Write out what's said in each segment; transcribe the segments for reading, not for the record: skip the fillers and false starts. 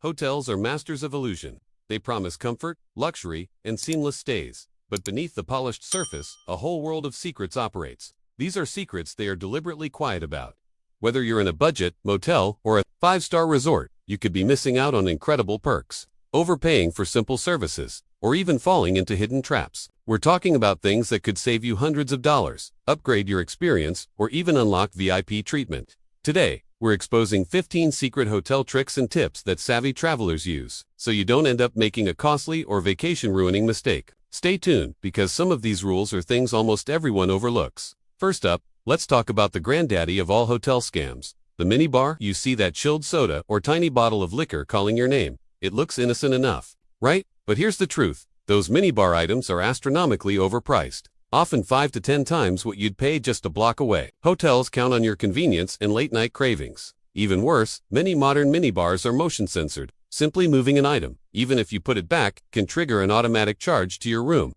Hotels are masters of illusion. They promise comfort, luxury, and seamless stays. But beneath the polished surface, a whole world of secrets operates. These are secrets they are deliberately quiet about. Whether you're in a budget, motel, or a five-star resort, you could be missing out on incredible perks, overpaying for simple services, or even falling into hidden traps. We're talking about things that could save you hundreds of dollars, upgrade your experience, or even unlock VIP treatment. Today, we're exposing 15 secret hotel tricks and tips that savvy travelers use, so you don't end up making a costly or vacation-ruining mistake. Stay tuned, because some of these rules are things almost everyone overlooks. First up, let's talk about the granddaddy of all hotel scams, the minibar. You see that chilled soda or tiny bottle of liquor calling your name. It looks innocent enough, right? But here's the truth. Those minibar items are astronomically overpriced, often 5 to 10 times what you'd pay just a block away. Hotels count on your convenience and late-night cravings. Even worse, many modern minibars are motion-censored. Simply moving an item, even if you put it back, can trigger an automatic charge to your room.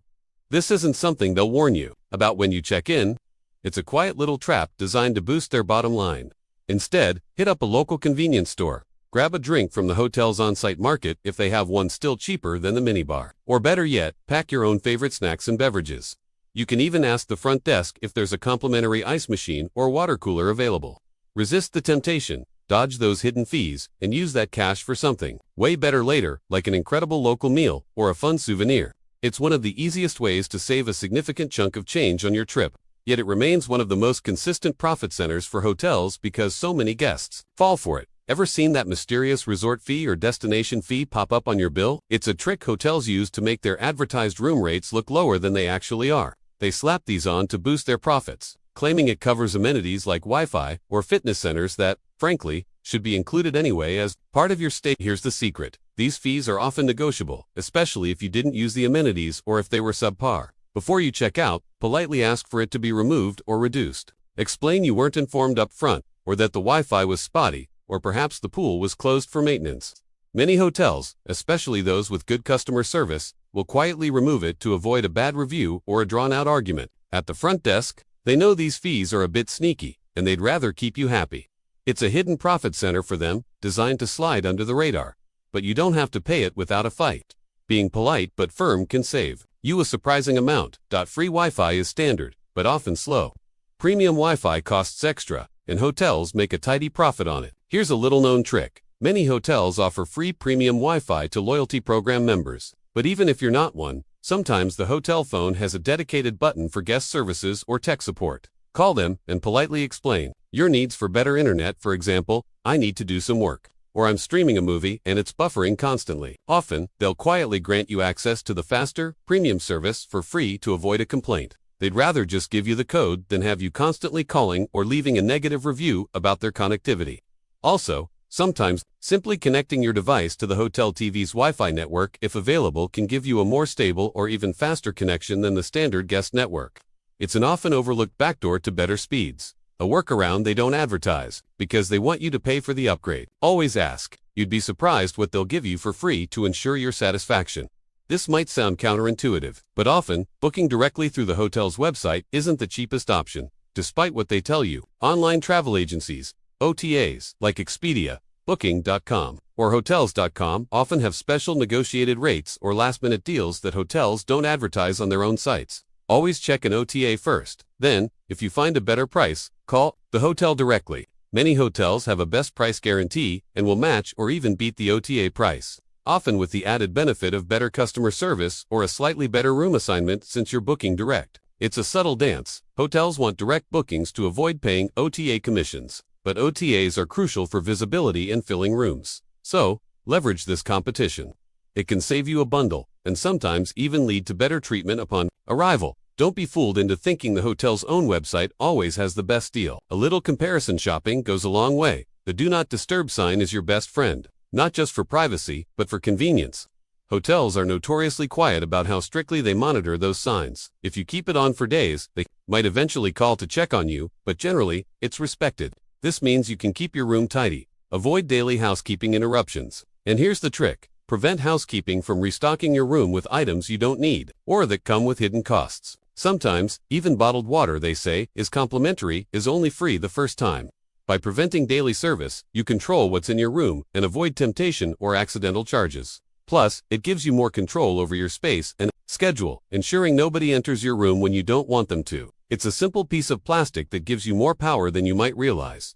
This isn't something they'll warn you about when you check in. It's a quiet little trap designed to boost their bottom line. Instead, hit up a local convenience store. Grab a drink from the hotel's on-site market if they have one still cheaper than the minibar. Or better yet, pack your own favorite snacks and beverages. You can even ask the front desk if there's a complimentary ice machine or water cooler available. Resist the temptation, dodge those hidden fees, and use that cash for something way better later, like an incredible local meal or a fun souvenir. It's one of the easiest ways to save a significant chunk of change on your trip, yet it remains one of the most consistent profit centers for hotels because so many guests fall for it. Ever seen that mysterious resort fee or destination fee pop up on your bill? It's a trick hotels use to make their advertised room rates look lower than they actually are. They slap these on to boost their profits, claiming it covers amenities like Wi-Fi or fitness centers that, frankly, should be included anyway as part of your stay. Here's the secret. These fees are often negotiable, especially if you didn't use the amenities or if they were subpar. Before you check out, politely ask for it to be removed or reduced. Explain you weren't informed up front, or that the Wi-Fi was spotty, or perhaps the pool was closed for maintenance. Many hotels, especially those with good customer service, will quietly remove it to avoid a bad review or a drawn-out argument. At the front desk, they know these fees are a bit sneaky, and they'd rather keep you happy. It's a hidden profit center for them, designed to slide under the radar. But you don't have to pay it without a fight. Being polite but firm can save you a surprising amount. Free Wi-Fi is standard, but often slow. Premium Wi-Fi costs extra, and hotels make a tidy profit on it. Here's a little-known trick. Many hotels offer free premium Wi-Fi to loyalty program members. But even if you're not one, sometimes the hotel phone has a dedicated button for guest services or tech support. Call them and politely explain your needs for better internet. For example, I need to do some work, or I'm streaming a movie and it's buffering constantly. Often, they'll quietly grant you access to the faster, premium service for free to avoid a complaint. They'd rather just give you the code than have you constantly calling or leaving a negative review about their connectivity. Also, sometimes, simply connecting your device to the hotel TV's Wi-Fi network, if available, can give you a more stable or even faster connection than the standard guest network. It's an often overlooked backdoor to better speeds. A workaround they don't advertise, because they want you to pay for the upgrade. Always ask. You'd be surprised what they'll give you for free to ensure your satisfaction. This might sound counterintuitive, but often, booking directly through the hotel's website isn't the cheapest option, despite what they tell you. Online travel agencies, OTAs, like Expedia, Booking.com, or Hotels.com often have special negotiated rates or last-minute deals that hotels don't advertise on their own sites. Always check an OTA first. Then, if you find a better price, call the hotel directly. Many hotels have a best price guarantee and will match or even beat the OTA price, often with the added benefit of better customer service or a slightly better room assignment since you're booking direct. It's a subtle dance. Hotels want direct bookings to avoid paying OTA commissions, but OTAs are crucial for visibility and filling rooms. So, leverage this competition. It can save you a bundle, and sometimes even lead to better treatment upon arrival. Don't be fooled into thinking the hotel's own website always has the best deal. A little comparison shopping goes a long way. The Do Not Disturb sign is your best friend, not just for privacy, but for convenience. Hotels are notoriously quiet about how strictly they monitor those signs. If you keep it on for days, they might eventually call to check on you, but generally, it's respected. This means you can keep your room tidy, avoid daily housekeeping interruptions. And here's the trick. Prevent housekeeping from restocking your room with items you don't need, or that come with hidden costs. Sometimes, even bottled water, they say, is complimentary, is only free the first time. By preventing daily service, you control what's in your room and avoid temptation or accidental charges. Plus, it gives you more control over your space and schedule, ensuring nobody enters your room when you don't want them to. It's a simple piece of plastic that gives you more power than you might realize.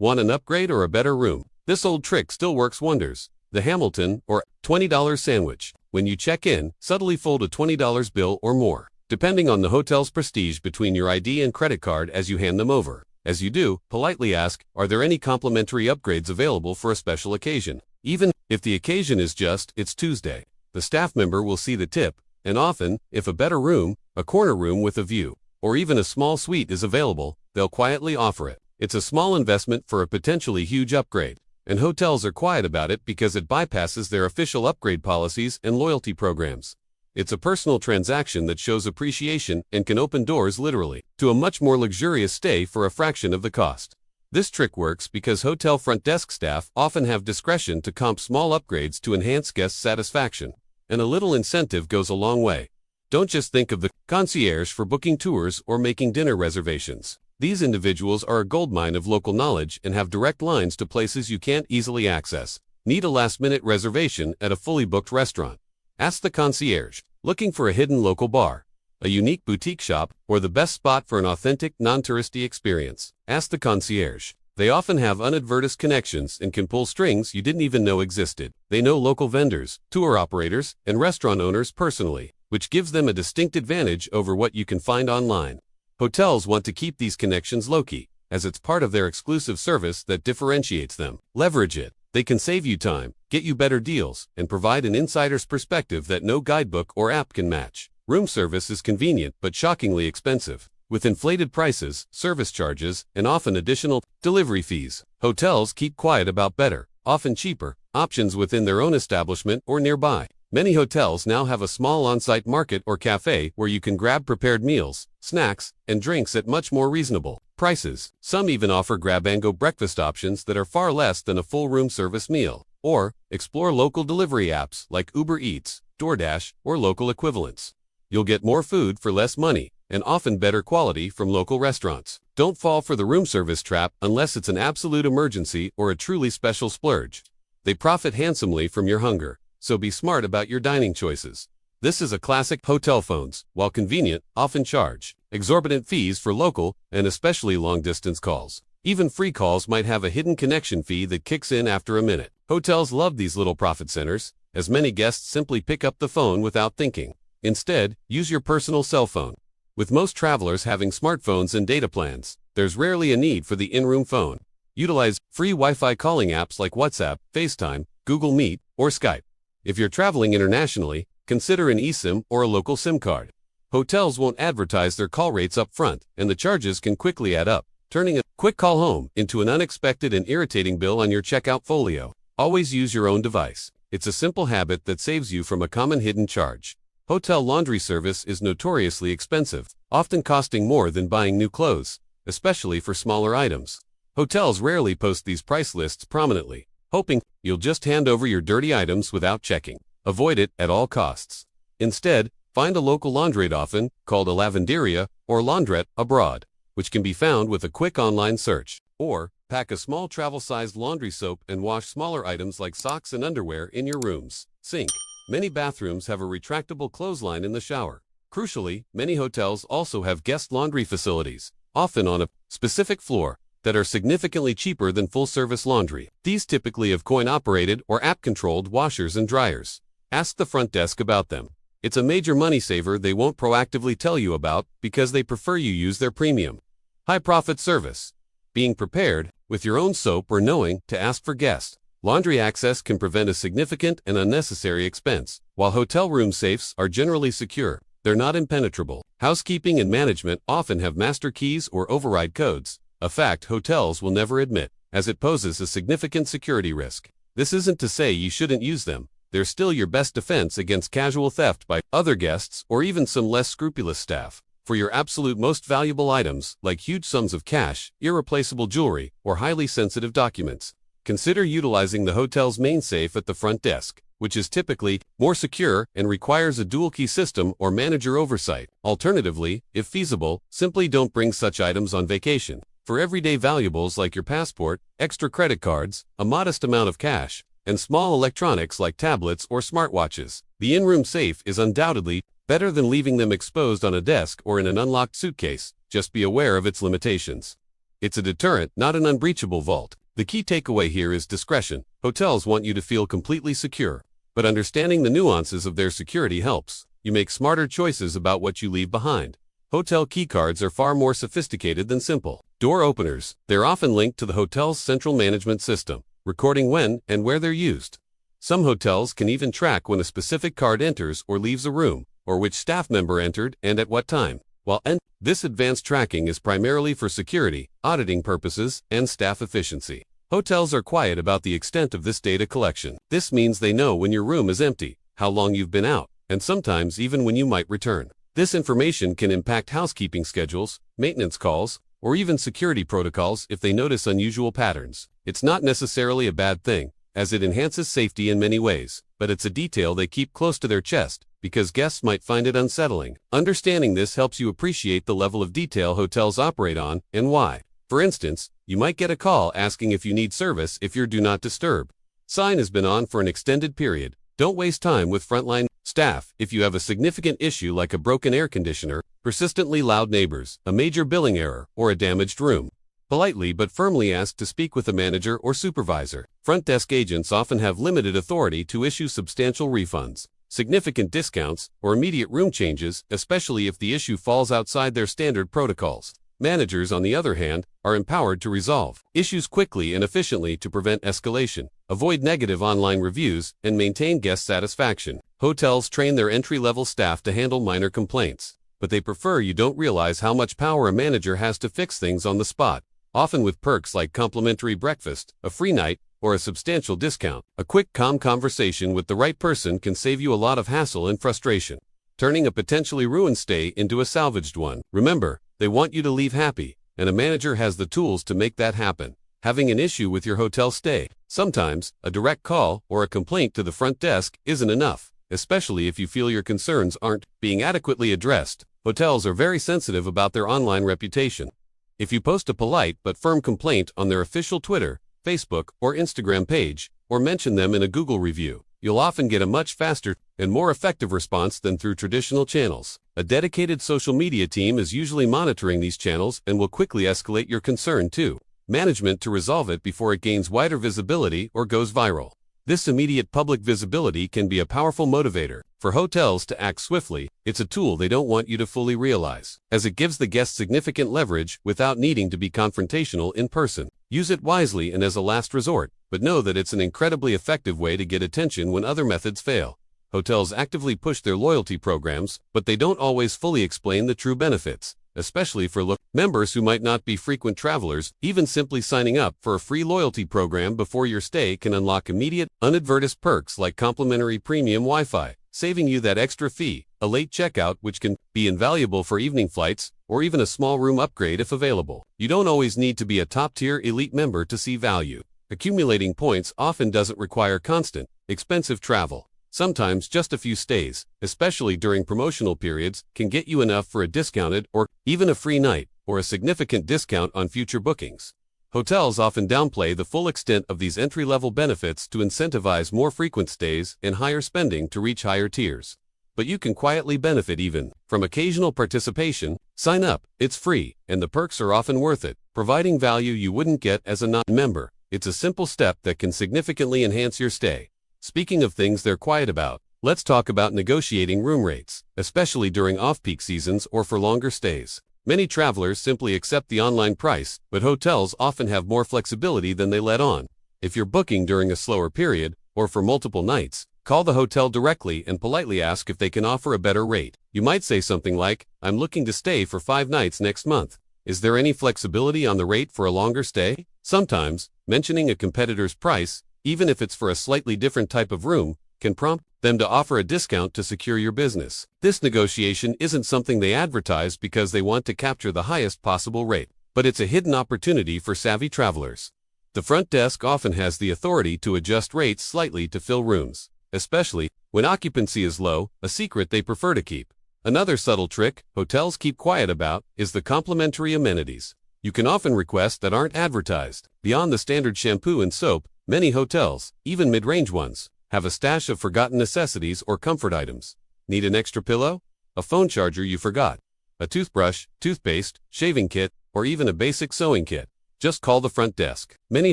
Want an upgrade or a better room? This old trick still works wonders. The Hamilton or $20 sandwich. When you check in, subtly fold a $20 bill or more, depending on the hotel's prestige, between your ID and credit card as you hand them over. As you do, politely ask, are there any complimentary upgrades available for a special occasion? Even if the occasion is just, it's Tuesday. The staff member will see the tip, and often, if a better room, a corner room with a view, or even a small suite is available, they'll quietly offer it. It's a small investment for a potentially huge upgrade, and hotels are quiet about it because it bypasses their official upgrade policies and loyalty programs. It's a personal transaction that shows appreciation and can open doors literally to a much more luxurious stay for a fraction of the cost. This trick works because hotel front desk staff often have discretion to comp small upgrades to enhance guest satisfaction, and a little incentive goes a long way. Don't just think of the concierge for booking tours or making dinner reservations. These individuals are a goldmine of local knowledge and have direct lines to places you can't easily access. Need a last-minute reservation at a fully booked restaurant? Ask the concierge. Looking for a hidden local bar, a unique boutique shop, or the best spot for an authentic, non-touristy experience? Ask the concierge. They often have unadvertised connections and can pull strings you didn't even know existed. They know local vendors, tour operators, and restaurant owners personally, which gives them a distinct advantage over what you can find online. Hotels want to keep these connections low-key, as it's part of their exclusive service that differentiates them. Leverage it. They can save you time, get you better deals, and provide an insider's perspective that no guidebook or app can match. Room service is convenient but shockingly expensive. With inflated prices, service charges, and often additional delivery fees, hotels keep quiet about better, often cheaper, options within their own establishment or nearby. Many hotels now have a small on-site market or cafe where you can grab prepared meals, snacks, and drinks at much more reasonable prices. Some even offer grab-and-go breakfast options that are far less than a full room service meal. Or, explore local delivery apps like Uber Eats, DoorDash, or local equivalents. You'll get more food for less money, and often better quality from local restaurants. Don't fall for the room service trap unless it's an absolute emergency or a truly special splurge. They profit handsomely from your hunger, so be smart about your dining choices. This is a classic. Hotel phones, while convenient, often charge exorbitant fees for local and especially long-distance calls. Even free calls might have a hidden connection fee that kicks in after a minute. Hotels love these little profit centers, as many guests simply pick up the phone without thinking. Instead, use your personal cell phone. With most travelers having smartphones and data plans, there's rarely a need for the in-room phone. Utilize free Wi-Fi calling apps like WhatsApp, FaceTime, Google Meet, or Skype. If you're traveling internationally, consider an eSIM or a local SIM card. Hotels won't advertise their call rates up front, and the charges can quickly add up, turning a quick call home into an unexpected and irritating bill on your checkout folio. Always use your own device. It's a simple habit that saves you from a common hidden charge. Hotel laundry service is notoriously expensive, often costing more than buying new clothes, especially for smaller items. Hotels rarely post these price lists prominently, hoping you'll just hand over your dirty items without checking. Avoid it at all costs. Instead, find a local laundrette, often called a lavanderia or laundrette abroad, which can be found with a quick online search. Or, pack a small travel-sized laundry soap and wash smaller items like socks and underwear in your room's sink. Many bathrooms have a retractable clothesline in the shower. Crucially, many hotels also have guest laundry facilities, often on a specific floor, that are significantly cheaper than full-service laundry. These typically have coin-operated or app-controlled washers and dryers. Ask the front desk about them. It's a major money saver they won't proactively tell you about because they prefer you use their premium, high-profit service. Being prepared, with your own soap or knowing to ask for guest laundry access can prevent a significant and unnecessary expense. While hotel room safes are generally secure, they're not impenetrable. Housekeeping and management often have master keys or override codes, a fact hotels will never admit, as it poses a significant security risk. This isn't to say you shouldn't use them. They're still your best defense against casual theft by other guests or even some less scrupulous staff. For your absolute most valuable items, like huge sums of cash, irreplaceable jewelry, or highly sensitive documents, consider utilizing the hotel's main safe at the front desk, which is typically more secure and requires a dual-key system or manager oversight. Alternatively, if feasible, simply don't bring such items on vacation. For everyday valuables like your passport, extra credit cards, a modest amount of cash, and small electronics like tablets or smartwatches, the in-room safe is undoubtedly better than leaving them exposed on a desk or in an unlocked suitcase. Just be aware of its limitations. It's a deterrent, not an unbreachable vault. The key takeaway here is discretion. Hotels want you to feel completely secure, but understanding the nuances of their security helps you make smarter choices about what you leave behind. Hotel keycards are far more sophisticated than simple door openers. They're often linked to the hotel's central management system, recording when and where they're used. Some hotels can even track when a specific card enters or leaves a room, or which staff member entered and at what time. While this advanced tracking is primarily for security, auditing purposes, and staff efficiency, hotels are quiet about the extent of this data collection. This means they know when your room is empty, how long you've been out, and sometimes even when you might return. This information can impact housekeeping schedules, maintenance calls, or even security protocols if they notice unusual patterns. It's not necessarily a bad thing, as it enhances safety in many ways, but it's a detail they keep close to their chest because guests might find it unsettling. Understanding this helps you appreciate the level of detail hotels operate on and why. For instance, you might get a call asking if you need service if your Do Not Disturb sign has been on for an extended period. Don't waste time with frontline staff if you have a significant issue like a broken air conditioner, persistently loud neighbors, a major billing error, or a damaged room. Politely but firmly ask to speak with a manager or supervisor. Front desk agents often have limited authority to issue substantial refunds, significant discounts, or immediate room changes, especially if the issue falls outside their standard protocols. Managers, on the other hand, are empowered to resolve issues quickly and efficiently to prevent escalation, avoid negative online reviews, and maintain guest satisfaction. Hotels train their entry-level staff to handle minor complaints, but they prefer you don't realize how much power a manager has to fix things on the spot, often with perks like complimentary breakfast, a free night, or a substantial discount. A quick, calm conversation with the right person can save you a lot of hassle and frustration, turning a potentially ruined stay into a salvaged one. Remember, they want you to leave happy, and a manager has the tools to make that happen. Having an issue with your hotel stay, sometimes a direct call or a complaint to the front desk isn't enough, especially if you feel your concerns aren't being adequately addressed. Hotels are very sensitive about their online reputation. If you post a polite but firm complaint on their official Twitter, Facebook, or Instagram page, or mention them in a Google review, you'll often get a much faster and more effective response than through traditional channels. A dedicated social media team is usually monitoring these channels and will quickly escalate your concern to management to resolve it before it gains wider visibility or goes viral. This immediate public visibility can be a powerful motivator for hotels to act swiftly. It's a tool they don't want you to fully realize, as it gives the guest significant leverage without needing to be confrontational in person. Use it wisely and as a last resort, but know that it's an incredibly effective way to get attention when other methods fail. Hotels actively push their loyalty programs, but they don't always fully explain the true benefits, especially for members who might not be frequent travelers. Even simply signing up for a free loyalty program before your stay can unlock immediate, unadvertised perks like complimentary premium Wi-Fi, saving you that extra fee, a late checkout which can be invaluable for evening flights, or even a small room upgrade if available. You don't always need to be a top-tier elite member to see value. Accumulating points often doesn't require constant, expensive travel. Sometimes just a few stays, especially during promotional periods, can get you enough for a discounted or even a free night, or a significant discount on future bookings. Hotels often downplay the full extent of these entry-level benefits to incentivize more frequent stays and higher spending to reach higher tiers. But you can quietly benefit even from occasional participation. Sign up, it's free, and the perks are often worth it, providing value you wouldn't get as a non-member. It's a simple step that can significantly enhance your stay. Speaking of things they're quiet about, let's talk about negotiating room rates, especially during off-peak seasons or for longer stays. Many travelers simply accept the online price, but hotels often have more flexibility than they let on. If you're booking during a slower period, or for multiple nights, call the hotel directly and politely ask if they can offer a better rate. You might say something like, "I'm looking to stay for 5 nights next month. Is there any flexibility on the rate for a longer stay?" Sometimes, mentioning a competitor's price, even if it's for a slightly different type of room, can prompt them to offer a discount to secure your business. This negotiation isn't something they advertise because they want to capture the highest possible rate, but it's a hidden opportunity for savvy travelers. The front desk often has the authority to adjust rates slightly to fill rooms, especially when occupancy is low, a secret they prefer to keep. Another subtle trick hotels keep quiet about is the complimentary amenities. you can often request that aren't advertised. Beyond the standard shampoo and soap, many hotels, even mid-range ones, have a stash of forgotten necessities or comfort items. Need an extra pillow? A phone charger you forgot? A toothbrush, toothpaste, shaving kit, or even a basic sewing kit? Just call the front desk. Many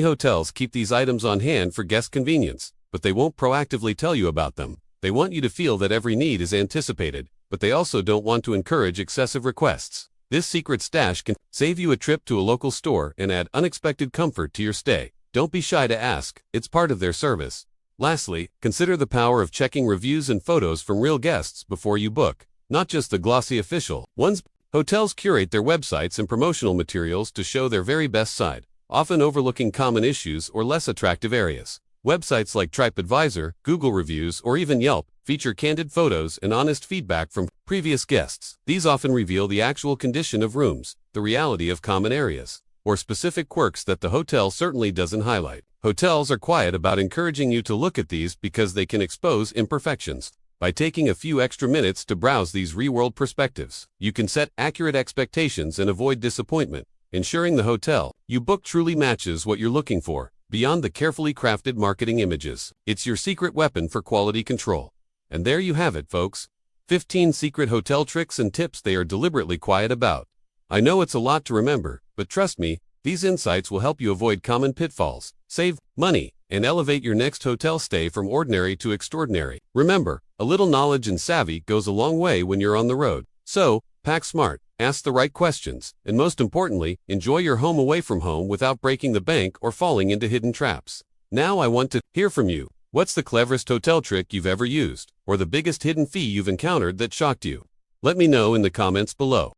hotels keep these items on hand for guest convenience, but they won't proactively tell you about them. They want you to feel that every need is anticipated, but they also don't want to encourage excessive requests. This secret stash can save you a trip to a local store and add unexpected comfort to your stay. Don't be shy to ask, it's part of their service. Lastly, consider the power of checking reviews and photos from real guests before you book, not just the glossy official ones. Hotels curate their websites and promotional materials to show their very best side, often overlooking common issues or less attractive areas. Websites like TripAdvisor, Google Reviews, or even Yelp feature candid photos and honest feedback from previous guests. These often reveal the actual condition of rooms, the reality of common areas, or specific quirks that the hotel certainly doesn't highlight. Hotels are quiet about encouraging you to look at these because they can expose imperfections. By taking a few extra minutes to browse these real-world perspectives, you can set accurate expectations and avoid disappointment, ensuring the hotel you book truly matches what you're looking for, beyond the carefully crafted marketing images. It's your secret weapon for quality control. And there you have it, folks. 15 secret hotel tricks and tips they are deliberately quiet about. I know it's a lot to remember, but trust me, these insights will help you avoid common pitfalls, save money, and elevate your next hotel stay from ordinary to extraordinary. Remember, a little knowledge and savvy goes a long way when you're on the road. So, pack smart, ask the right questions, and most importantly, enjoy your home away from home without breaking the bank or falling into hidden traps. Now I want to hear from you. What's the cleverest hotel trick you've ever used, or the biggest hidden fee you've encountered that shocked you? Let me know in the comments below.